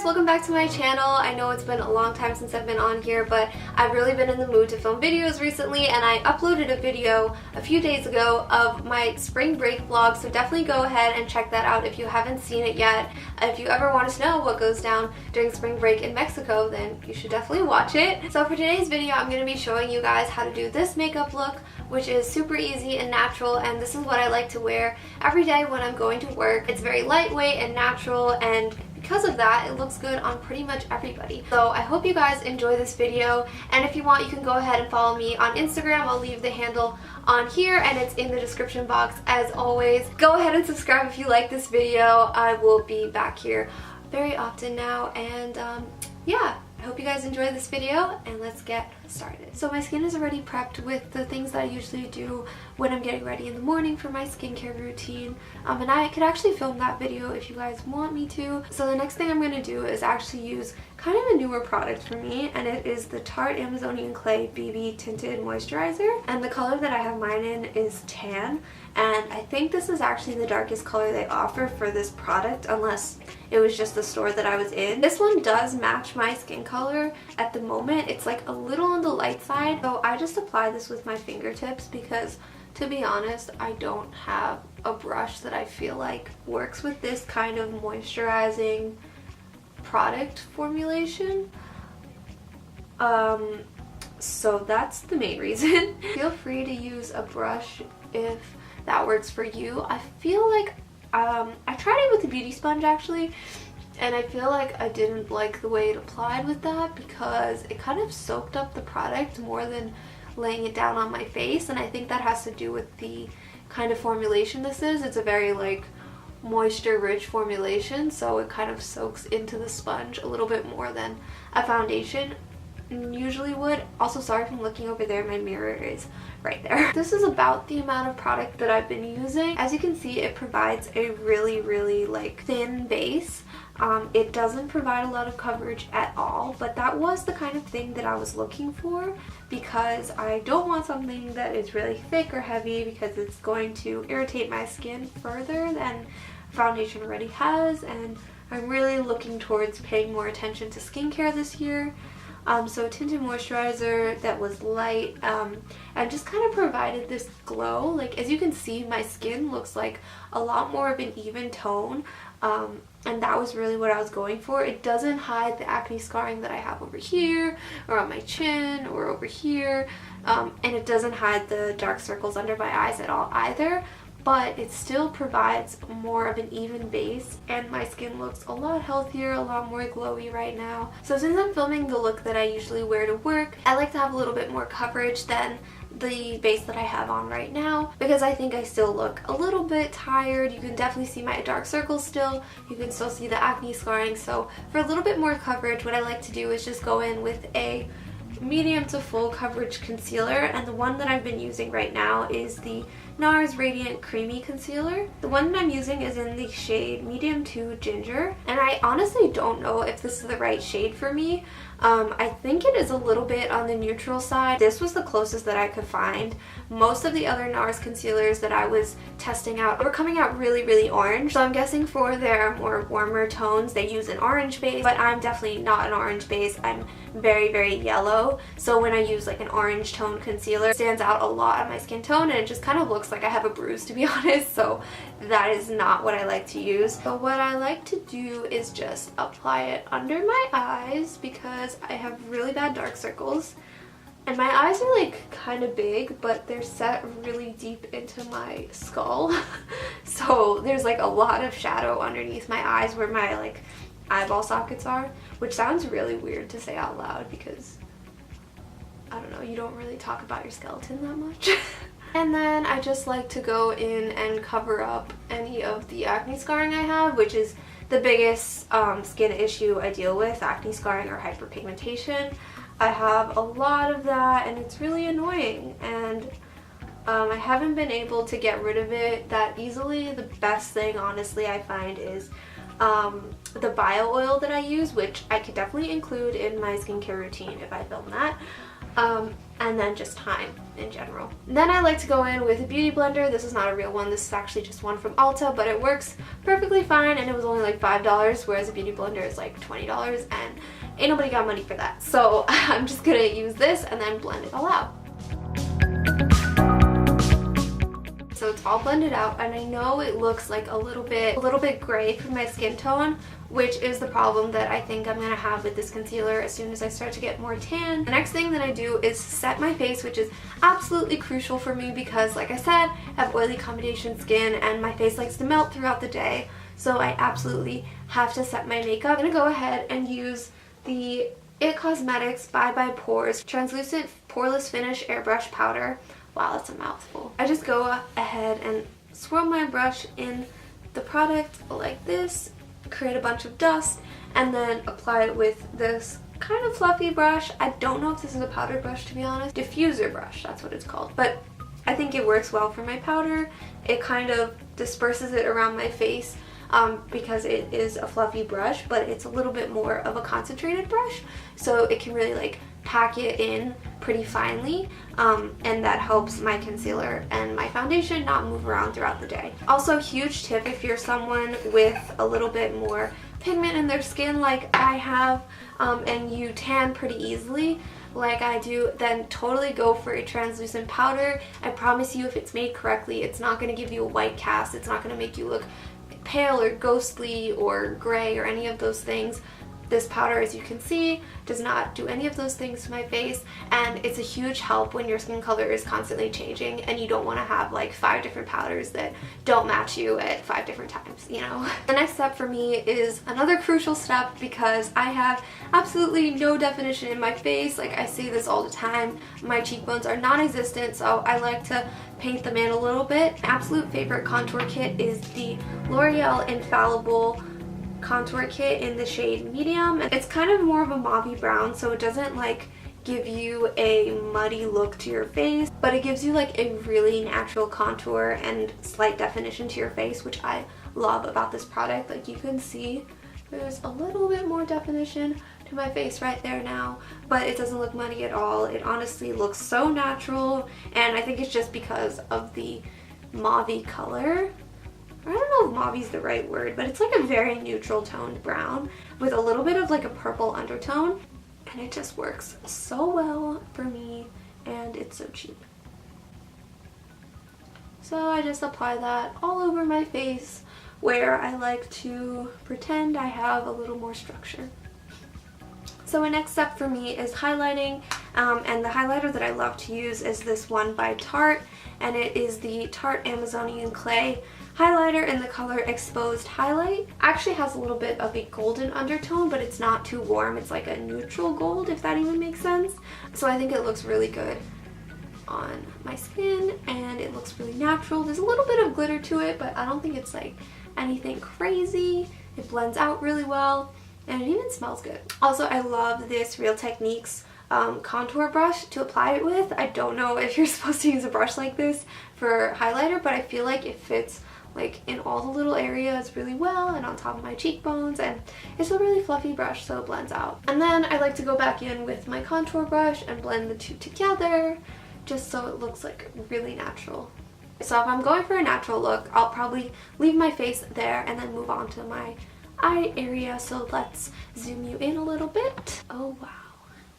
guys, welcome back to my channel. I know it's been a long time since I've been on here, but I've really been in the mood to film videos recently, and I uploaded a video a few days ago of my spring break vlog, so definitely go ahead and check that out if you haven't seen it yet. If you ever want to know what goes down during spring break in Mexico, then you should definitely watch it. So for today's video, I'm going to be showing you guys how to do this makeup look, which is super easy and natural, and this is what I like to wear every day when I'm going to work. It's very lightweight and natural, and because of that, it looks good on pretty much everybody. So I hope you guys enjoy this video, and if you want, you can go ahead and follow me on Instagram. I'll leave the handle on here and it's in the description box as always. Go ahead and subscribe if you like this video. I will be back here very often now, and yeah. I hope you guys enjoy this video, and let's get started. So my skin is already prepped with the things that I usually do when I'm getting ready in the morning for my skincare routine, and I could actually film that video if you guys want me to. So the next thing I'm going to do is actually use kind of a newer product for me, and it is the Tarte Amazonian Clay BB Tinted Moisturizer, and the color that I have mine in is tan, and I think this is actually the darkest color they offer for this product, unless it was just the store that I was in. This one does match my skin color at the moment. It's like a little on the light side, so I just apply this with my fingertips because, to be honest, I don't have a brush that I feel like works with this kind of moisturizing product formulation. So that's the main reason. Feel free to use a brush if that works for you. I feel like I tried it with a beauty sponge actually, and I feel like I didn't like the way it applied with that because it kind of soaked up the product more than laying it down on my face, and I think that has to do with the kind of formulation this is. It's a very like moisture rich formulation, so it kind of soaks into the sponge a little bit more than a foundation usually would. Also, sorry if I'm looking over there, my mirror is right there. This is about the amount of product that I've been using. As you can see, it provides a really like thin base. It doesn't provide a lot of coverage at all, but that was the kind of thing that I was looking for because I don't want something that is really thick or heavy because it's going to irritate my skin further than foundation already has, and I'm really looking towards paying more attention to skincare this year. So tinted moisturizer that was light and just kind of provided this glow. Like, as you can see, my skin looks like a lot more of an even tone, and that was really what I was going for. It doesn't hide the acne scarring that I have over here or on my chin or over here, and it doesn't hide the dark circles under my eyes at all either, but it still provides more of an even base, and my skin looks a lot healthier, a lot more glowy right now. So since I'm filming the look that I usually wear to work, I like to have a little bit more coverage than the base that I have on right now because I think I still look a little bit tired. You can definitely see my dark circles still. You can still see the acne scarring. So for a little bit more coverage, what I like to do is just go in with a medium to full coverage concealer, and the one that I've been using right now is the Nars Radiant Creamy Concealer. The one that I'm using is in the shade Medium 2 Ginger, and I honestly don't know if this is the right shade for me. I think it is a little bit on the neutral side. This was the closest that I could find. Most of the other Nars concealers that I was testing out were coming out really orange, so I'm guessing for their more warmer tones they use an orange base, but I'm definitely not an orange base. I'm very yellow, so when I use like an orange tone concealer, it stands out a lot on my skin tone, and it just kind of looks like I have a bruise, to be honest, so that is not what I like to use. But what I like to do is just apply it under my eyes because I have really bad dark circles, and my eyes are like kind of big, but they're set really deep into my skull so there's like a lot of shadow underneath my eyes where my like eyeball sockets are, which sounds really weird to say out loud because I don't know, you don't really talk about your skeleton that much. And then I just like to go in and cover up any of the acne scarring I have, which is the biggest skin issue I deal with, acne scarring or hyperpigmentation. I have a lot of that, and it's really annoying, and I haven't been able to get rid of it that easily. The best thing, honestly, I find is the bio oil that I use, which I could definitely include in my skincare routine if I film that. and then just time in general. Then I like to go in with a beauty blender. This is not a real one. This is actually just one from Ulta, but it works perfectly fine, and it was only like $5, whereas a beauty blender is like $20, and ain't nobody got money for that. So I'm just gonna use this and then blend it all out. So it's all blended out, and I know it looks like a little bit gray for my skin tone, which is the problem that I think I'm gonna have with this concealer as soon as I start to get more tan. The next thing that I do is set my face, which is absolutely crucial for me because, like I said, I have oily combination skin and my face likes to melt throughout the day, so I absolutely have to set my makeup. I'm gonna go ahead and use the IT Cosmetics Bye Bye Pores Translucent Poreless Finish Airbrush Powder. Wow, that's a mouthful. I just go ahead and swirl my brush in the product like this, create a bunch of dust, and then apply it with this kind of fluffy brush. I don't know if this is a powdered brush, to be honest. Diffuser brush, that's what it's called. But I think it works well for my powder. It kind of disperses it around my face because it is a fluffy brush, but it's a little bit more of a concentrated brush, so it can really like pack it in pretty finely, and that helps my concealer and my foundation not move around throughout the day. Also, huge tip if you're someone with a little bit more pigment in their skin like I have, and you tan pretty easily like I do, then totally go for a translucent powder. I promise you, if it's made correctly, it's not going to give you a white cast. It's not going to make you look pale or ghostly or gray or any of those things. This powder, as you can see, does not do any of those things to my face, and it's a huge help when your skin color is constantly changing and you don't want to have like 5 different powders that don't match you at 5 different times, you know? The next step for me is another crucial step because I have absolutely no definition in my face. Like, I say this all the time, my cheekbones are non-existent, so I like to paint them in a little bit. My absolute favorite contour kit is the L'Oreal Infallible contour kit in the shade medium. It's kind of more of a mauve brown, so it doesn't like give you a muddy look to your face, but it gives you like a really natural contour and slight definition to your face, which I love about this product. Like, you can see there's a little bit more definition to my face right there now, but it doesn't look muddy at all. It honestly looks so natural, and I think it's just because of the mauve color. I don't know if mauve is the right word, but it's like a very neutral toned brown with a little bit of like a purple undertone, and it just works so well for me, and it's so cheap. So I just apply that all over my face where I like to pretend I have a little more structure. So my next step for me is highlighting, and the highlighter that I love to use is this one by Tarte, and it is the Tarte Amazonian Clay highlighter in the color Exposed Highlight. Actually has a little bit of a golden undertone, but it's not too warm. It's like a neutral gold, if that even makes sense. So I think it looks really good on my skin, and it looks really natural. There's a little bit of glitter to it, but I don't think it's like anything crazy. It blends out really well, and it even smells good. Also, I love this Real Techniques contour brush to apply it with. I don't know if you're supposed to use a brush like this for highlighter, but I feel like it fits like in all the little areas really well and on top of my cheekbones, and it's a really fluffy brush, so it blends out. And then I like to go back in with my contour brush and blend the two together just so it looks like really natural. So if I'm going for a natural look, I'll probably leave my face there and then move on to my eye area. So let's zoom you in a little bit. Oh wow,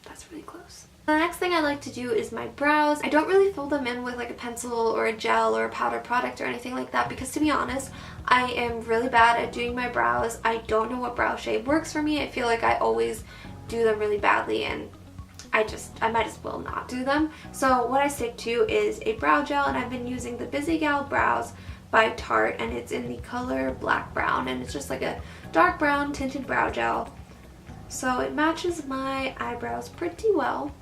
that's really close. The next thing I like to do is my brows. I don't really fill them in with like a pencil or a gel or a powder product or anything like that because, to be honest, I am really bad at doing my brows. I don't know what brow shape works for me. I feel like I always do them really badly, and I might as well not do them. So what I stick to is a brow gel, and I've been using the Busy Gal Brows by Tarte, and it's in the color Black Brown, and it's just like a dark brown tinted brow gel. So it matches my eyebrows pretty well.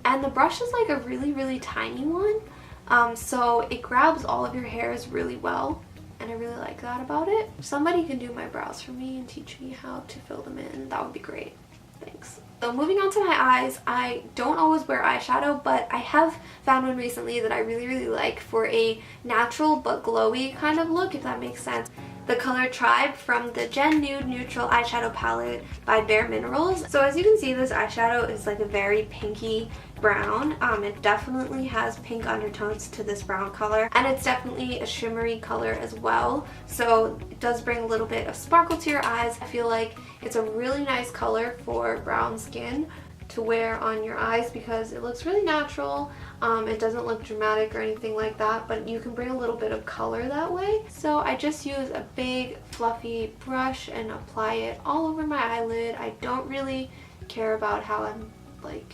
And the brush is like a really, really tiny one, so it grabs all of your hairs really well, and I really like that about it. If somebody can do my brows for me and teach me how to fill them in, that would be great. Thanks. So moving on to my eyes, I don't always wear eyeshadow, but I have found one recently that I really, really like for a natural but glowy kind of look, if that makes sense. the color Tribe from the Gen Nude Neutral Eyeshadow Palette by Bare Minerals. So as you can see, this eyeshadow is like a very pinky brown. It definitely has pink undertones to this brown color, and it's definitely a shimmery color as well, so it does bring a little bit of sparkle to your eyes. I feel like it's a really nice color for brown skin to wear on your eyes because it looks really natural. It doesn't look dramatic or anything like that, but you can bring a little bit of color that way. So I just use a big fluffy brush and apply it all over my eyelid. I don't really care about how I'm like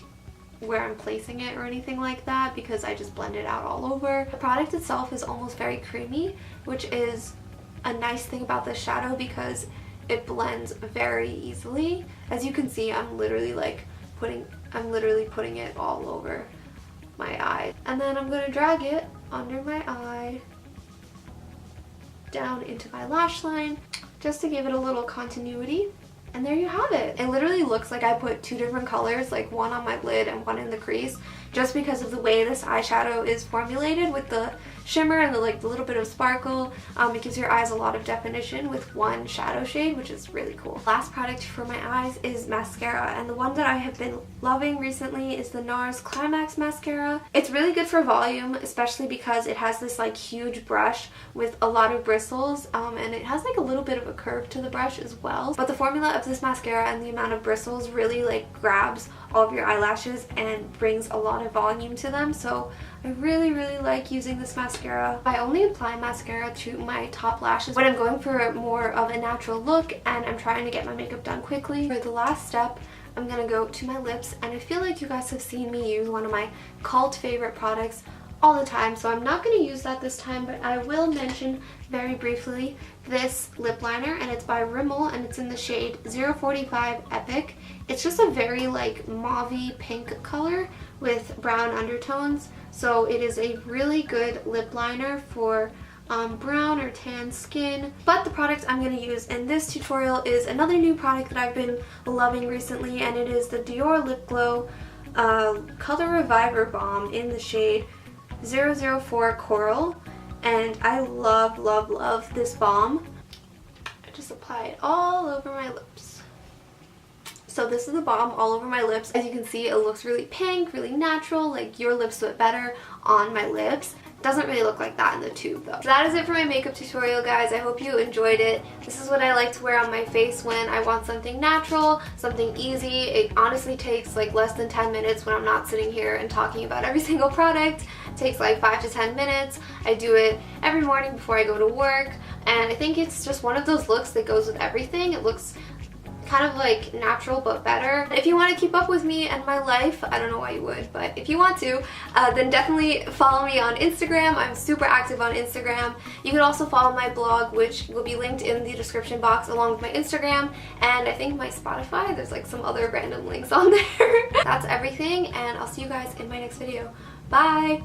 where I'm placing it or anything like that because I just blend it out all over. The product itself is almost very creamy, which is a nice thing about this shadow because it blends very easily. As you can see, I'm literally putting it all over my eye. And then I'm going to drag it under my eye, down into my lash line, just to give it a little continuity. And there you have it. It literally looks like I put two different colors, like one on my lid and one in the crease, just because of the way this eyeshadow is formulated with the shimmer and the little bit of sparkle. It gives your eyes a lot of definition with one shadow shade, which is really cool. Last product for my eyes is mascara, and the one that I have been loving recently is the Nars Climax mascara. It's really good for volume, especially because it has this like huge brush with a lot of bristles, and it has like a little bit of a curve to the brush as well. But the formula of this mascara and the amount of bristles really like grabs all of your eyelashes and brings a lot of volume to them, so I really like using this mascara. I only apply mascara to my top lashes when I'm going for more of a natural look and I'm trying to get my makeup done quickly. For the last step, I'm gonna go to my lips, and I feel like you guys have seen me use one of my cult favorite products all the time, so I'm not going to use that this time, but I will mention very briefly this lip liner, and it's by Rimmel, and it's in the shade 045 Epic. It's just a very like mauvey pink color with brown undertones, so it is a really good lip liner for brown or tan skin. But the product I'm going to use in this tutorial is another new product that I've been loving recently, and it is the Dior Lip Glow Color Reviver Balm in the shade 004 Coral, and I love this balm. I just apply it all over my lips. So this is the balm all over my lips. As you can see, it looks really pink, really natural, like your lips look better on my lips. Doesn't really look like that in the tube though. So that is it for my makeup tutorial, guys. I hope you enjoyed it. This is what I like to wear on my face when I want something natural, something easy. It honestly takes like less than 10 minutes when I'm not sitting here and talking about every single product. It takes like 5 to 10 minutes. I do it every morning before I go to work, and I think it's just one of those looks that goes with everything. It looks kind of like natural but better. If you want to keep up with me and my life, I don't know why you would, but if you want to, then definitely follow me on Instagram. I'm super active on Instagram. You can also follow my blog, which will be linked in the description box along with my Instagram, and I think my Spotify. There's like some other random links on there. That's everything, and I'll see you guys in my next video. Bye!